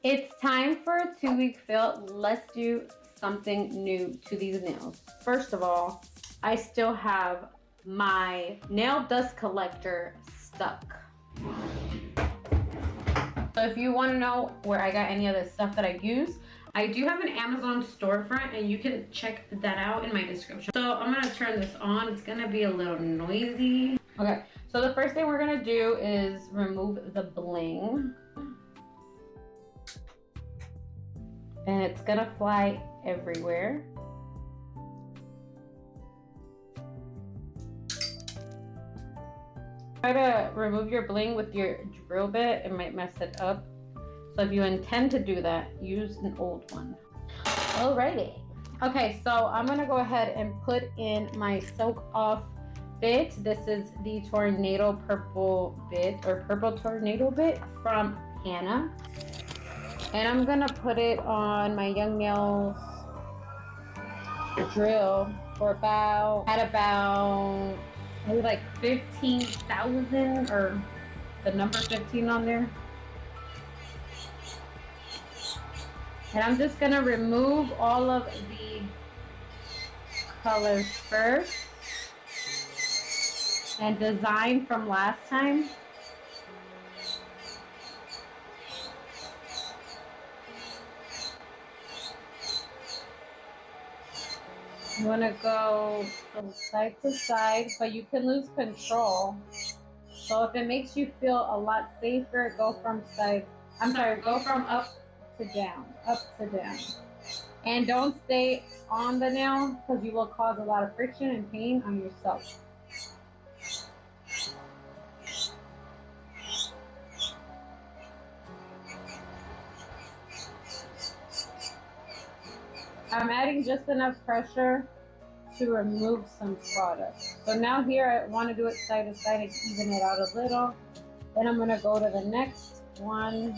It's time for a 2-week fill. Let's do something new to these nails. First of all, I still have my nail dust collector stuck. So if you want to know where I got any of the stuff that I use, I do have an Amazon storefront and you can check that out in my description. So I'm going to turn this on. It's going to be a little noisy. Okay, so the first thing we're going to do is remove the bling. And it's going to fly everywhere. Try to remove your bling with your drill bit. It might mess it up. So if you intend to do that, use an old one. Alrighty. Okay, so I'm gonna go ahead and put in my soak off bit. This is the tornado purple bit, or purple tornado bit from PANA. And I'm gonna put it on my Young Nails drill for about maybe like 15,000, or the number 15 on there. And I'm just gonna remove all of the colors first and design from last time. You wanna go from side to side, but you can lose control. So if it makes you feel a lot safer, go from go from up to down, And don't stay on the nail because you will cause a lot of friction and pain on yourself. I'm adding just enough pressure to remove some product. So now here I want to do it side to side and even it out a little. Then I'm going to go to the next one.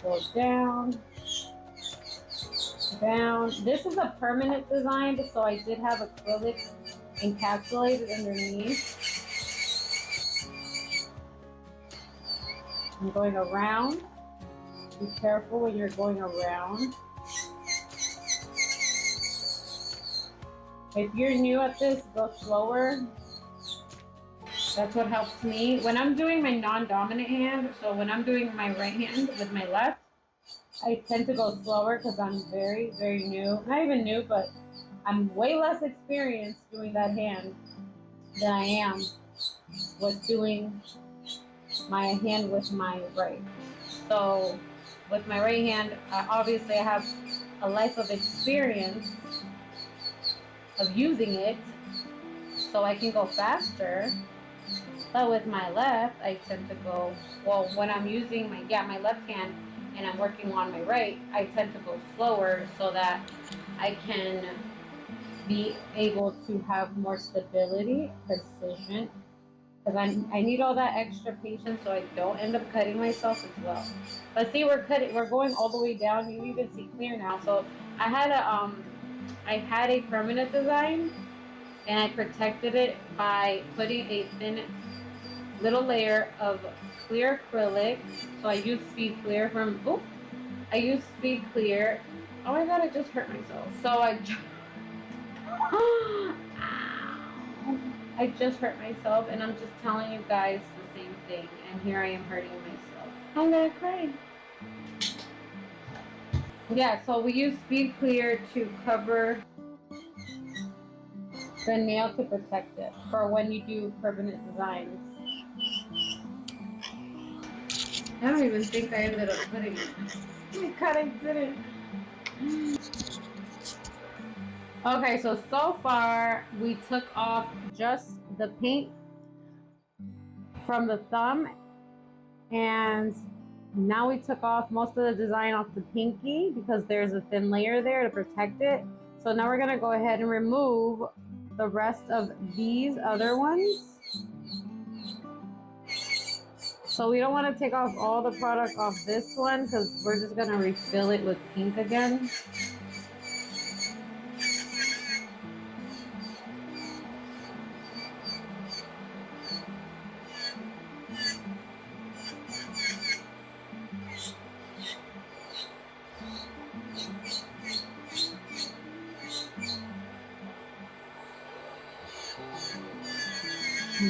Go down. This is a permanent design, so I did have acrylic encapsulated underneath. I'm going around. Be careful when you're going around. If you're new at this, go slower. That's what helps me. When I'm doing my non-dominant hand, so when I'm doing my right hand with my left, I tend to go slower because I'm very, very new. Not even new, but I'm way less experienced doing that hand than I am with doing my hand with my right. So with my right hand, obviously I have a life of experience of using it, so I can go faster. But with my left, I tend to go, well, when I'm using my left hand and I'm working on my right, I tend to go slower so that I can be able to have more stability, precision, because I need all that extra patience so I don't end up cutting myself as well. But see, we're going all the way down. You even see clear now. So I had a permanent design, and I protected it by putting a thin little layer of clear acrylic. So I used Speed Clear Oh my god, I just hurt myself. So I just hurt myself, and I'm just telling you guys the same thing, and here I am hurting myself. I'm gonna cry. Yeah, so we use Speed Clear to cover the nail to protect it for when you do permanent designs. I don't even think I ended up putting it. God, I didn't. Okay, so far we took off just the paint from the thumb, and now we took off most of the design off the pinky because there's a thin layer there to protect it. So now we're gonna go ahead and remove the rest of these other ones. So we don't want to take off all the product off this one because we're just gonna refill it with pink again.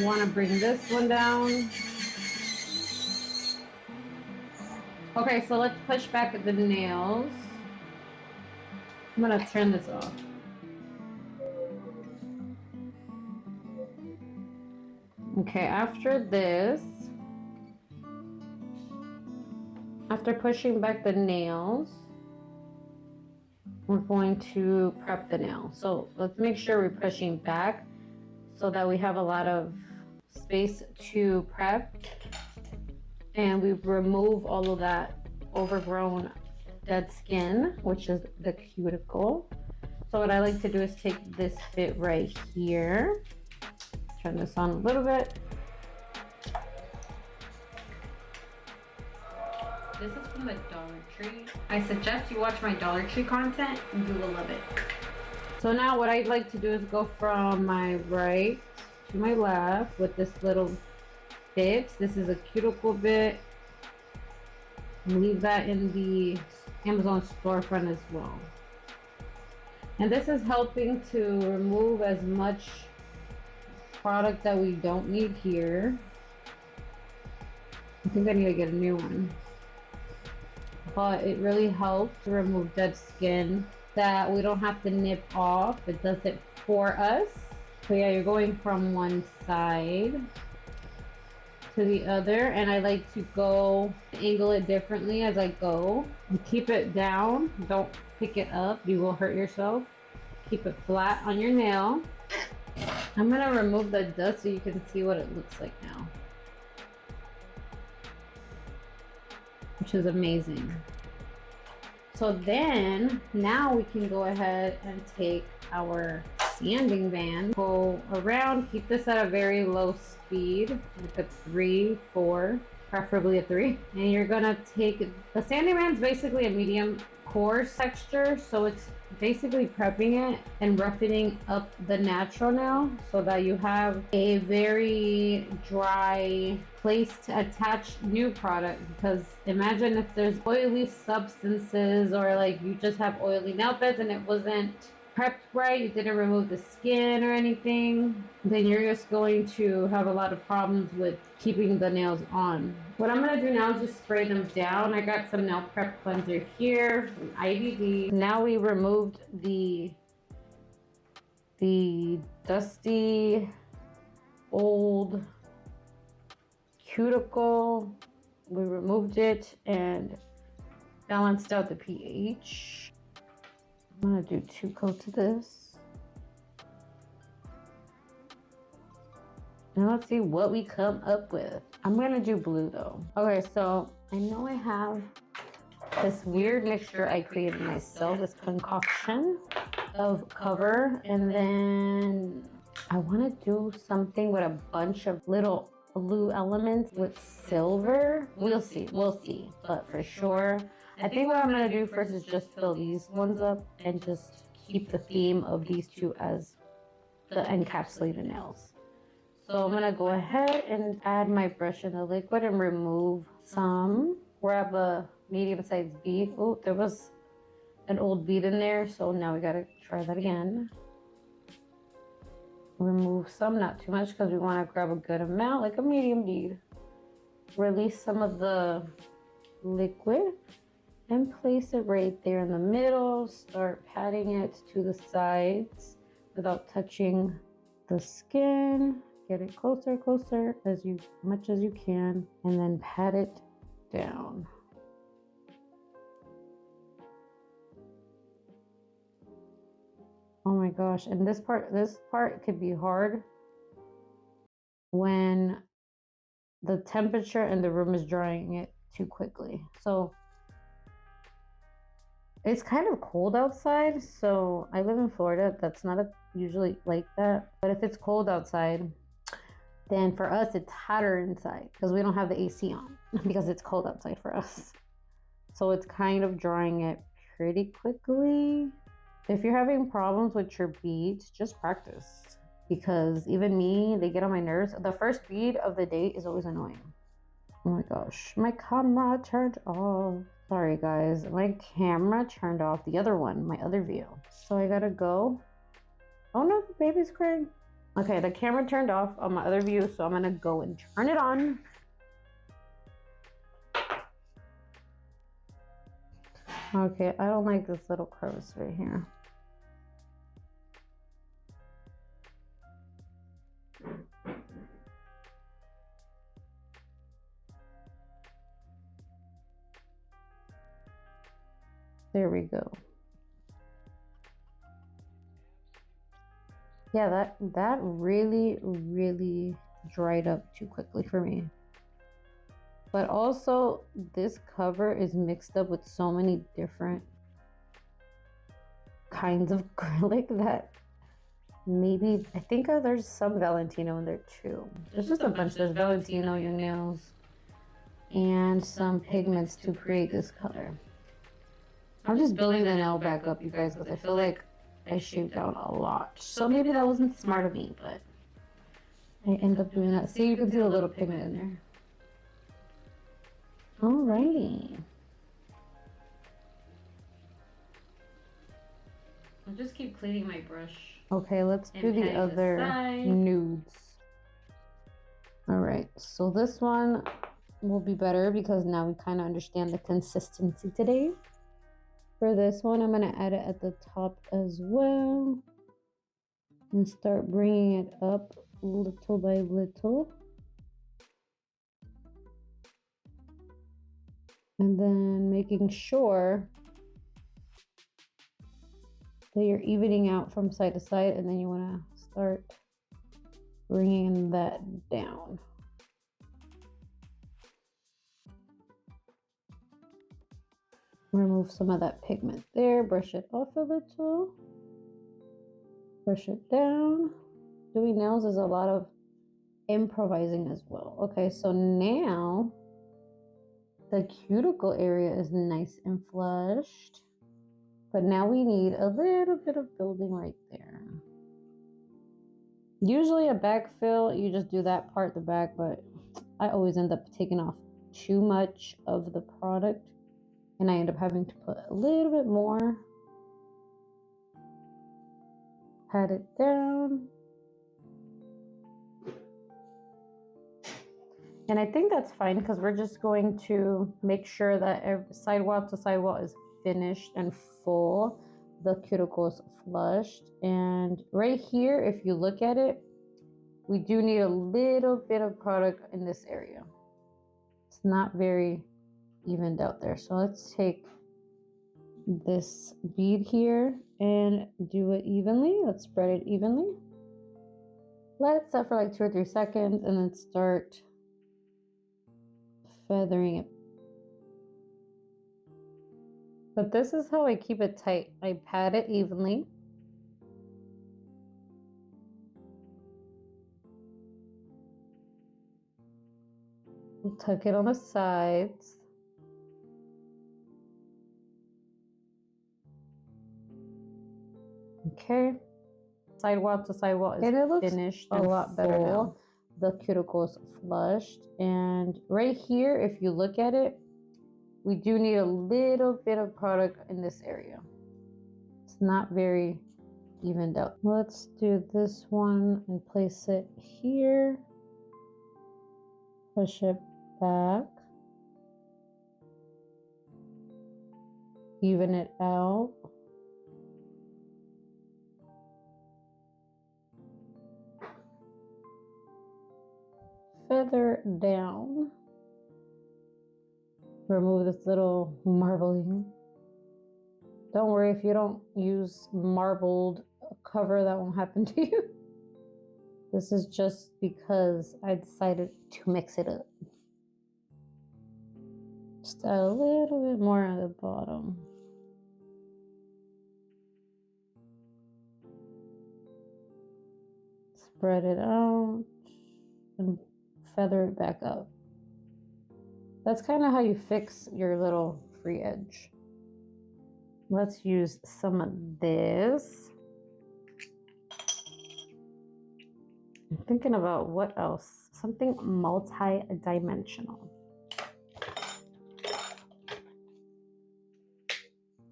want to bring this one down. Okay, so let's push back the nails. I'm gonna turn this off. Okay, after this, after pushing back the nails, we're going to prep the nail. So let's make sure we're pushing back so that we have a lot of space to prep, and we remove all of that overgrown dead skin, which is the cuticle. So what I like to do is take this bit right here, turn this on a little bit. This is from the Dollar Tree. I suggest you watch my Dollar Tree content, and you will love it. So now what I'd like to do is go from my right to my left with this little bit. This is a cuticle bit. Leave that in the Amazon storefront as well. And this is helping to remove as much product that we don't need here. I think I need to get a new one. But it really helps to remove dead skin that we don't have to nip off. It does it for us. So yeah, you're going from one side to the other, and I like to go angle it differently as I go. And keep it down, don't pick it up, you will hurt yourself. Keep it flat on your nail. I'm gonna remove the dust so you can see what it looks like now, which is amazing. So then now we can go ahead and take our sanding band, go around, keep this at a very low speed, like a 3, 4, preferably a 3. And you're gonna take, the sanding band's basically a medium coarse texture, so it's basically prepping it and roughening up the natural nail so that you have a very dry place to attach new product. Because imagine if there's oily substances, or like you just have oily nail beds and it wasn't prepped right, you didn't remove the skin or anything, then you're just going to have a lot of problems with keeping the nails on. What I'm gonna do now is just spray them down. I got some nail prep cleanser here from IBD. Now we removed the dusty old cuticle. We removed it and balanced out the pH. I'm gonna do 2 coats of this. Now let's see what we come up with. I'm gonna do blue though. Okay, so I know I have this weird mixture I created myself, this concoction of cover, and then I wanna do something with a bunch of little blue elements with silver. We'll see, but for sure, I think what I'm gonna do first is just fill these ones up and just keep the theme of these two as the encapsulated nails. So I'm gonna go ahead and add my brush in the liquid and remove some. Grab a medium-sized bead. Oh, there was an old bead in there, so now we gotta try that again. Remove some, not too much, because we want to grab a good amount, like a medium bead. Release some of the liquid and place it right there in the middle. Start patting it to the sides without touching the skin. Get it closer as much as you can, and then pat it down. Oh my gosh, and this part could be hard when the temperature in the room is drying it too quickly. So it's kind of cold outside, so I live in Florida. That's not usually like that. But if it's cold outside, then for us it's hotter inside because we don't have the AC on because it's cold outside for us. So it's kind of drying it pretty quickly. If you're having problems with your beads, just practice, because even me, they get on my nerves. The first bead of the day is always annoying. Oh my gosh, my camera turned off. Sorry guys, my camera turned off, the other one, my other view. So I gotta go. Oh no, the baby's crying. Okay, the camera turned off on my other view, so I'm gonna go and turn it on. Okay, I don't like this little crevice right here. There we go. Yeah, that really dried up too quickly for me. But also, this cover is mixed up with so many different kinds of acrylic that maybe, I think there's some Valentino in there too. There's just a bunch. There's Valentino, Young Nails, and some pigments to create this color. I'm just building the nail back up, you guys, because I feel like I shaved down a lot. So maybe that wasn't smart of me, but I end up doing that. See, you can see the little pigment in there. Alrighty. I'll just keep cleaning my brush. Okay, let's do the other nudes. Alright, so this one will be better because now we kind of understand the consistency today. For this one, I'm going to add it at the top as well. And start bringing it up little by little. And then making sure that you're evening out from side to side. And then you want to start bringing that down. Remove some of that pigment there, brush it off a little, brush it down. Doing nails is a lot of improvising as well. Okay, so now the cuticle area is nice and flushed, but now we need a little bit of building right there. Usually a backfill, you just do that part, the back, but I always end up taking off too much of the product. And I end up having to put a little bit more. Pat it down. And I think that's fine because we're just going to make sure that every sidewall to sidewall is finished and full. The cuticles flushed. And right here, if you look at it, we do need a little bit of product in this area. It's not very evened out there. So let's take this bead here and do it evenly. Let's spread it evenly. Let it set for like 2 or 3 seconds and then start feathering it. But this is how I keep it tight. I pat it evenly. Tuck it on the sides. Okay, sidewall to sidewall is finished and a lot better now. The cuticles flushed, and right here, if you look at it, we do need a little bit of product in this area. It's not very evened out. Let's do this one and place it here. Push it back. Even it out. Feather down. Remove this little marbling. Don't worry if you don't use marbled cover, that won't happen to you. This is just because I decided to mix it up. Just add a little bit more at the bottom. Spread it out and feather it back up. That's kind of how you fix your little free edge. Let's use some of this. I'm thinking about what else. Something multi-dimensional.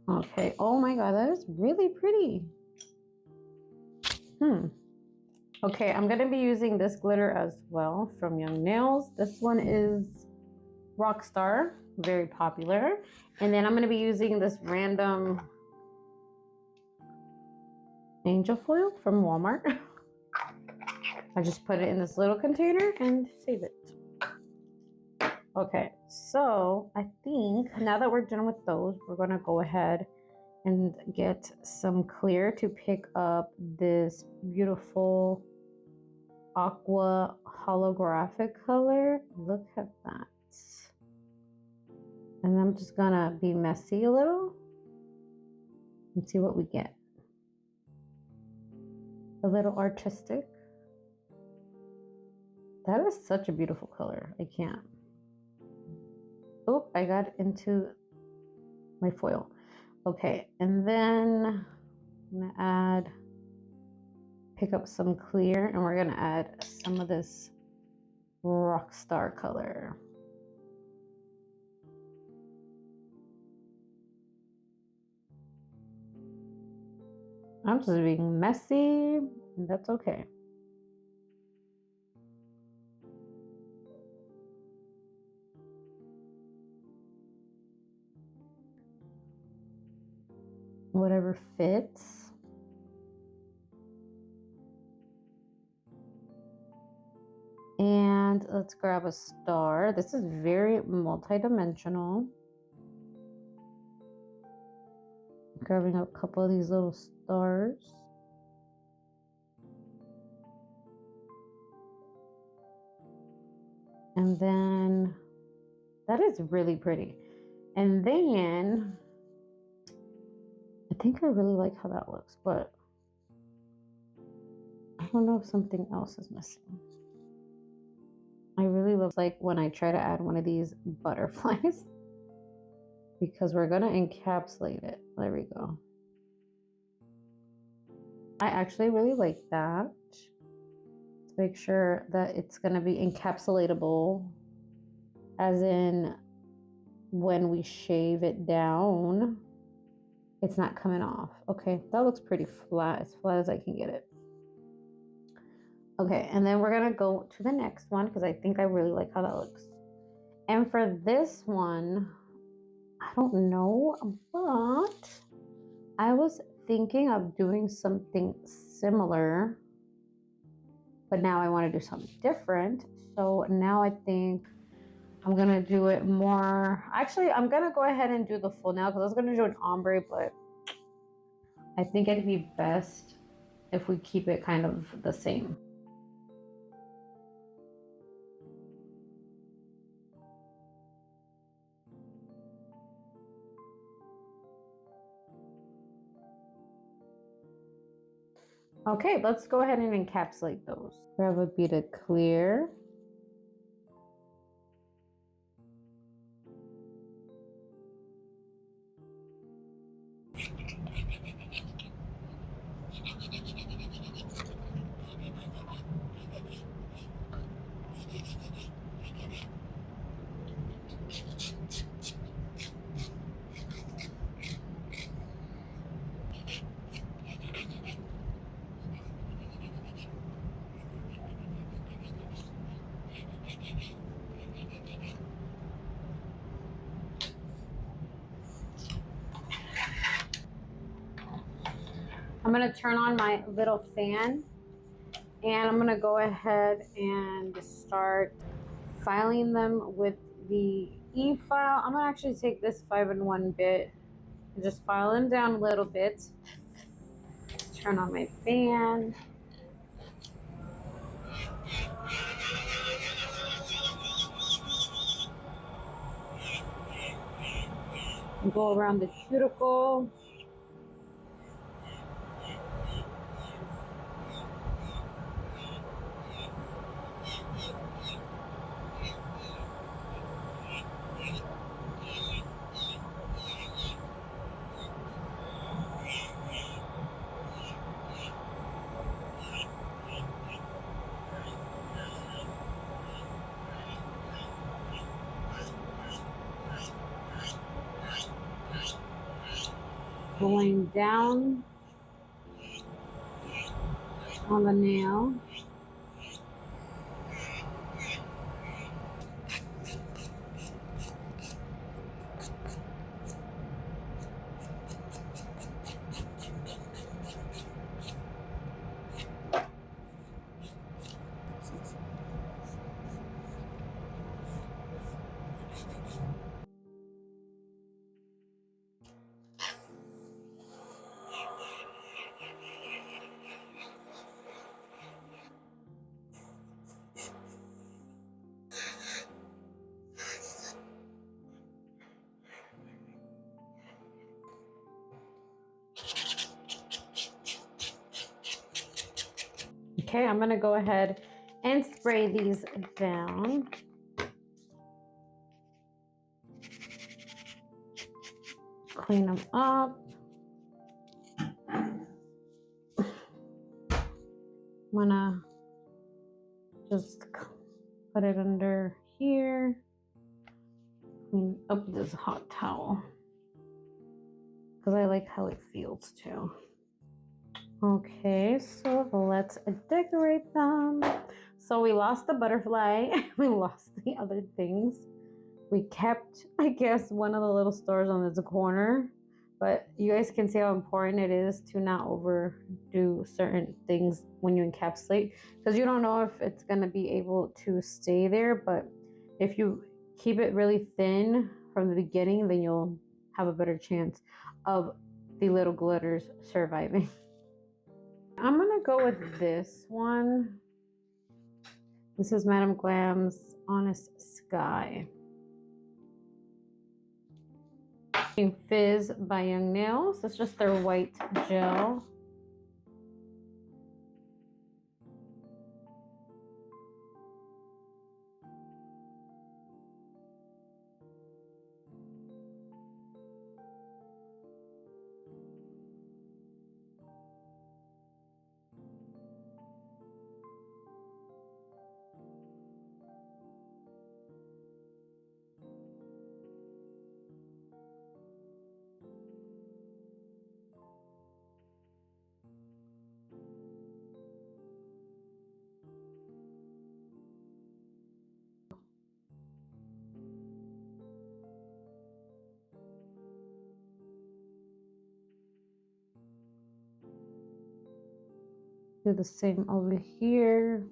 Okay, oh my god, that is really pretty. Okay, I'm gonna be using this glitter as well from Young Nails. This one is Rockstar, very popular. And then I'm gonna be using this random angel foil from Walmart. I just put it in this little container and save it. Okay, so I think now that we're done with those, we're gonna go ahead and get some clear to pick up this beautiful aqua holographic color. Look at that. And I'm just gonna be messy a little and see what we get. A little artistic. That is such a beautiful color. I can't. Oh, I got into my foil. Okay, and then I'm gonna pick up some clear, and we're gonna add some of this Rockstar color. I'm just being messy, and that's okay. Whatever fits. And let's grab a star. This is very multi-dimensional. Grabbing a couple of these little stars. And then that is really pretty. And then I think I really like how that looks, but I don't know if something else is missing. I really love like when I try to add one of these butterflies because we're gonna encapsulate it. There we go. I actually really like that. Let's make sure that it's gonna be encapsulatable, as in when we shave it down, it's not coming off. Okay, that looks pretty flat, as flat as I can get it. Okay, and then we're gonna go to the next one because I think I really like how that looks. And for this one, I don't know, but I was thinking of doing something similar, but now I want to do something different. So now I think I'm gonna do it more. Actually, I'm gonna go ahead and do the full nail because I was gonna do an ombre, but I think it'd be best if we keep it kind of the same. Okay, let's go ahead and encapsulate those. Grab a beaded clear. I'm gonna turn on my little fan and I'm gonna go ahead and start filing them with the E-file. I'm gonna actually take this 5-in-1 bit and just file them down a little bit. Turn on my fan. Go around the cuticle. Going down on the nail. Okay, I'm gonna go ahead and spray these down. Clean them up. I'm gonna just put it under here. Clean up this hot towel because I like how it feels too. Okay, so let's decorate them. So we lost the butterfly. We lost the other things. We kept, I guess, one of the little stars on this corner, but you guys can see how important it is to not overdo certain things when you encapsulate, because you don't know if it's going to be able to stay there. But if you keep it really thin from the beginning, then you'll have a better chance of the little glitters surviving. I'm gonna go with this one. This is Madame Glam's Honest Sky. Fizz by Young Nails. It's just their white gel. Do the same over here.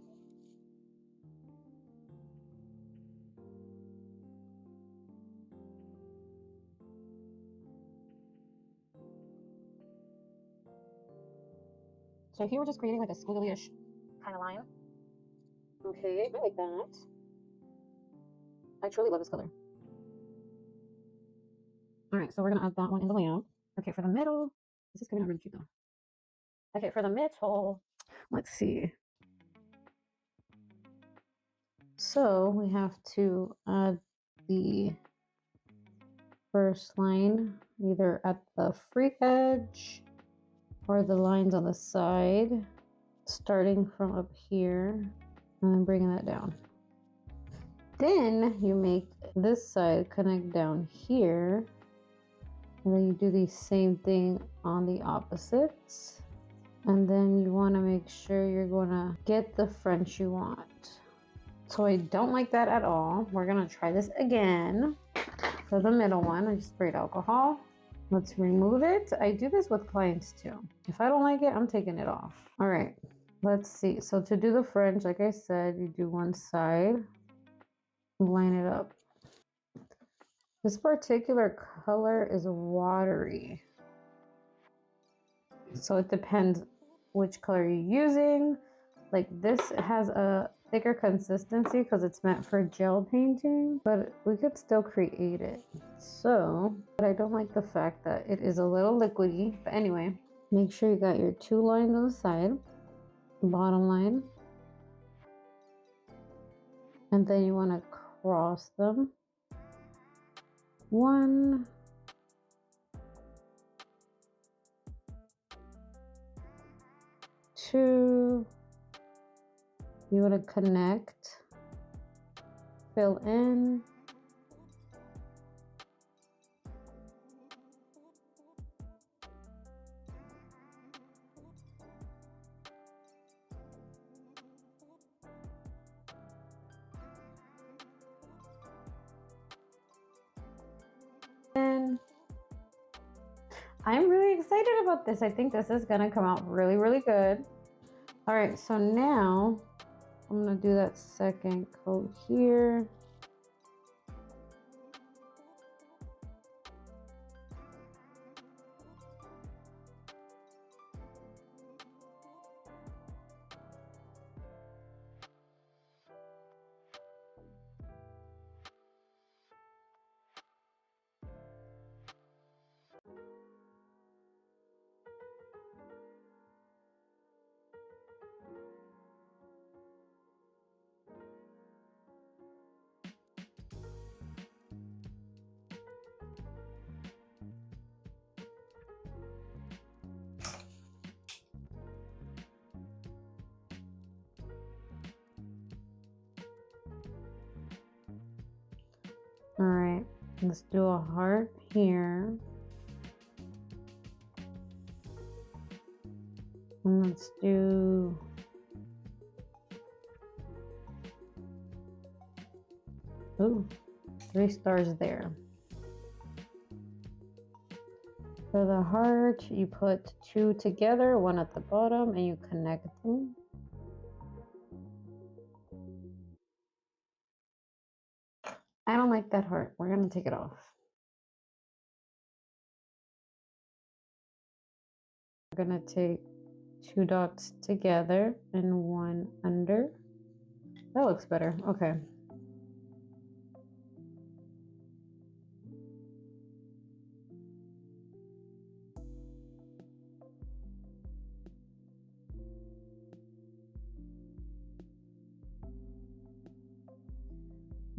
So here we're just creating like a squiggly-ish kind of line. Okay, I like that. I truly love this color. All right, so we're gonna add that one in the layout. Okay, for the middle, this is coming out really cute though. Okay, for the middle, let's see. So we have to add the first line either at the free edge or the lines on the side, starting from up here and then bringing that down. Then you make this side connect down here, and then you do the same thing on the opposites. And then you want to make sure you're going to get the French you want. So I don't like that at all. We're going to try this again. For the middle one, I just sprayed alcohol. Let's remove it. I do this with clients too. If I don't like it, I'm taking it off. All right, let's see. So to do the French, like I said, you do one side, line it up. This particular color is watery. So it depends which color you're using. Like this has a thicker consistency because it's meant for gel painting, but we could still create it. So, but I don't like the fact that it is a little liquidy. But anyway, make sure you got your two lines on the side, bottom line, and then you want to cross them. 1, 2. You want to connect, fill in, and I'm really excited about this. I think this is gonna come out really, really good. All right, so now I'm gonna do that second coat here. Let's do a heart here. And let's do ooh, 3 stars there. For the heart, you put 2 together, 1 at the bottom, and you connect them. I don't like that heart. We're gonna take it off. We're gonna take 2 dots together and 1 under. That looks better. Okay.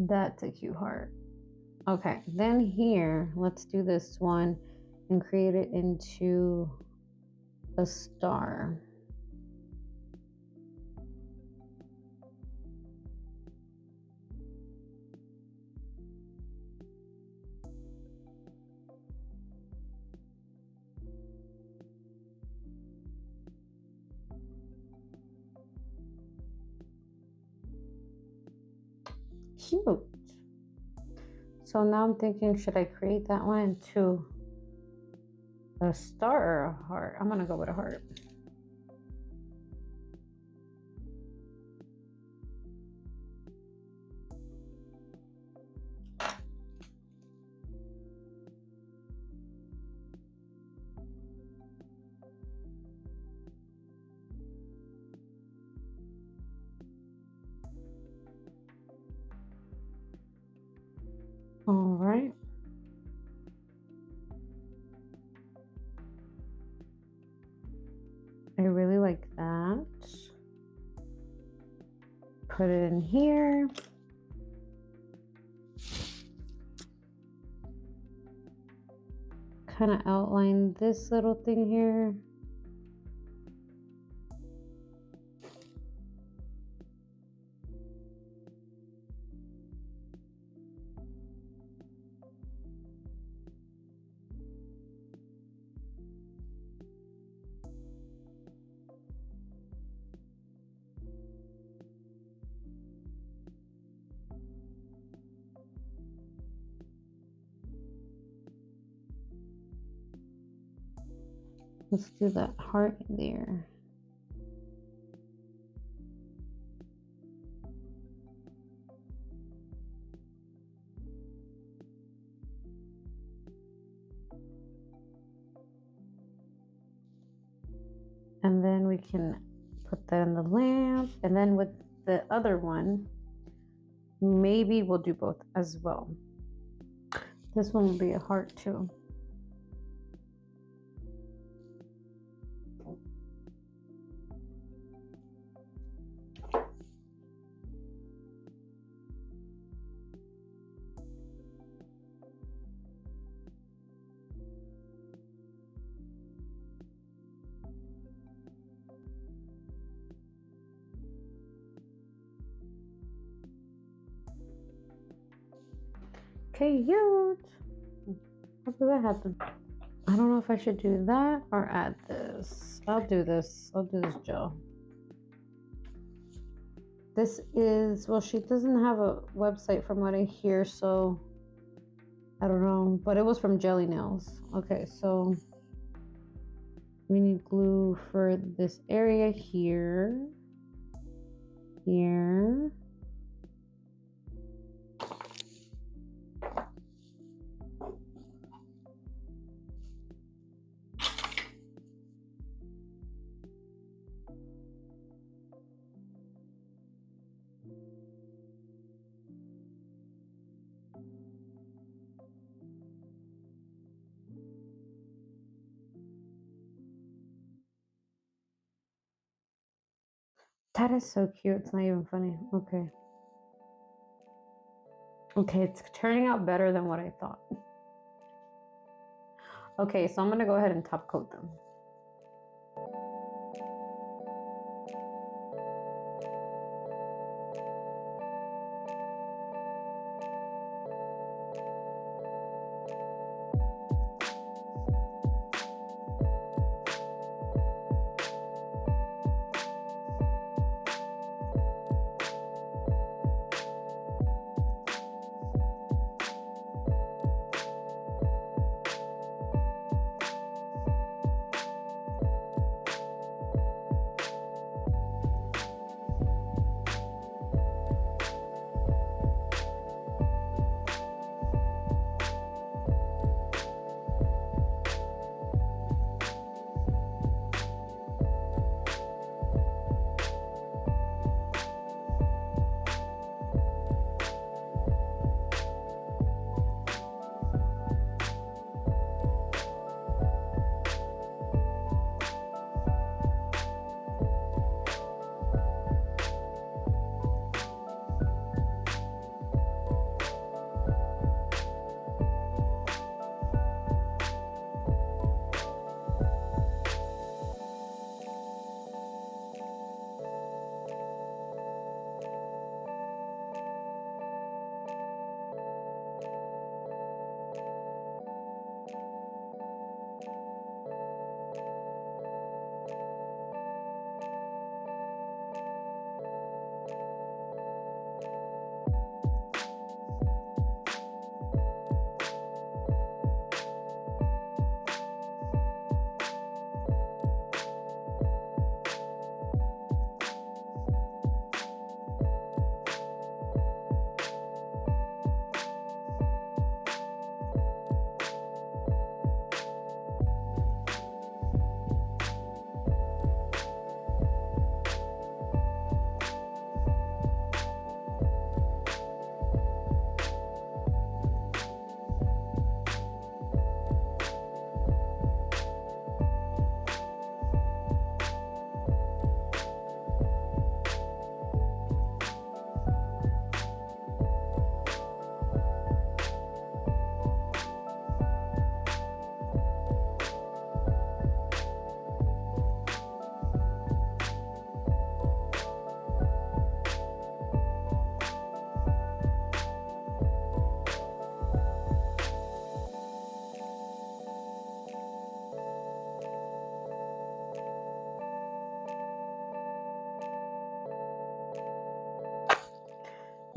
That's a cute heart. Okay, then here, let's do this one and create it into a star. Cute. So now I'm thinking, should I create that one into a star or a heart? I'm gonna go with a heart. All right. I really like that. Put it in here. Kind of outline this little thing here. Let's do that heart there. And then we can put that in the lamp. And then with the other one, maybe we'll do both as well. This one will be a heart too. Okay, cute. How did that happen? I don't know if I should do that or add this. I'll do this. I'll do this gel. This is, well, she doesn't have a website from what I hear, so I don't know, but it was from Jelly Nails. Okay, so we need glue for this area here, here. That is so cute. It's not even funny. Okay. Okay, it's turning out better than what I thought. Okay, so I'm gonna go ahead and top coat them.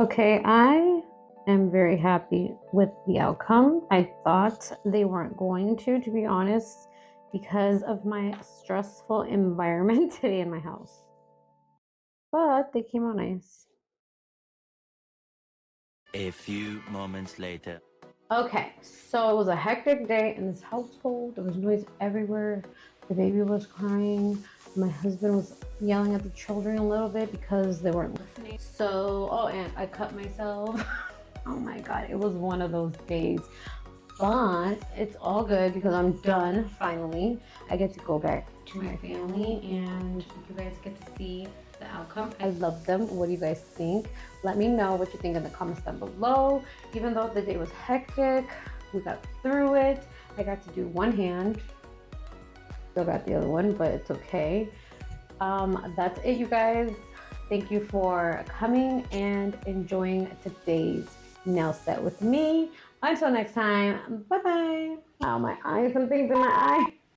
Okay, I am very happy with the outcome. I thought they weren't going to be honest, because of my stressful environment today in my house. But they came out nice. A few moments later. Okay, so it was a hectic day in this household. There was noise everywhere. The baby was crying. My husband was yelling at the children a little bit because they weren't listening. So, oh, and I cut myself. Oh my God, it was one of those days. But it's all good because I'm done finally. I get to go back to my family and you guys get to see the outcome. I love them. What do you guys think? Let me know what you think in the comments down below. Even though the day was hectic, we got through it. I got to do one hand. Still got the other one, but it's okay. That's it, you guys. Thank you for coming and enjoying today's nail set with me. Until next time, bye-bye. Wow, my eye, something's in my eye.